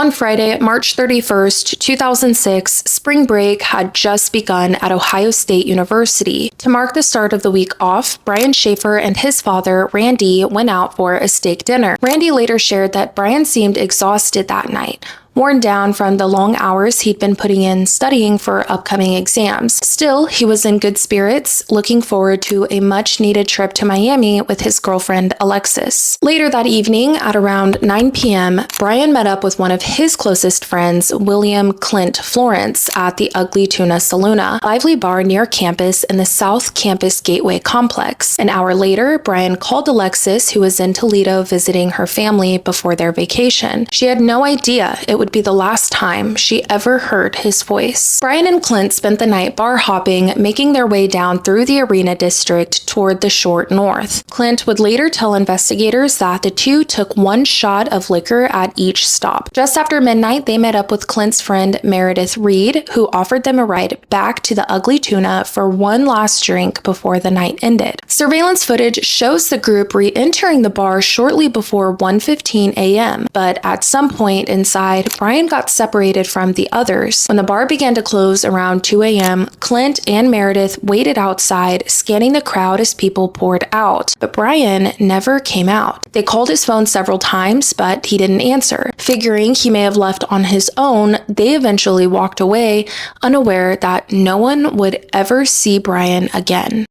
On Friday, March 31st, 2006, spring break had just begun at Ohio State University. To mark the start of the week off, Brian Shaffer and his father, Randy, went out for a steak dinner. Randy later shared that Brian seemed exhausted that night, worn down from the long hours he'd been putting in studying for upcoming exams. Still, he was in good spirits, looking forward to a much-needed trip to Miami with his girlfriend, Alexis. Later that evening, at around 9 p.m., Brian met up with one of his closest friends, William Clint Florence, at the Ugly Tuna Saloona, a lively bar near campus in the South Campus Gateway complex. An hour later, Brian called Alexis, who was in Toledo visiting her family before their vacation. She had no idea it would be the last time she ever heard his voice. Brian and Clint spent the night bar hopping, making their way down through the Arena District toward the short north. Clint would later tell investigators that the two took one shot of liquor at each stop. Just after midnight, they met up with Clint's friend Meredith Reed, who offered them a ride back to the Ugly Tuna for one last drink before the night ended. Surveillance footage shows the group re-entering the bar shortly before 1:15 a.m., but at some point inside, Brian got separated from the others. When the bar began to close around 2 a.m., Clint and Meredith waited outside, scanning the crowd as people poured out, but Brian never came out. They called his phone several times, but he didn't answer. Figuring he may have left on his own, they eventually walked away, unaware that no one would ever see Brian again.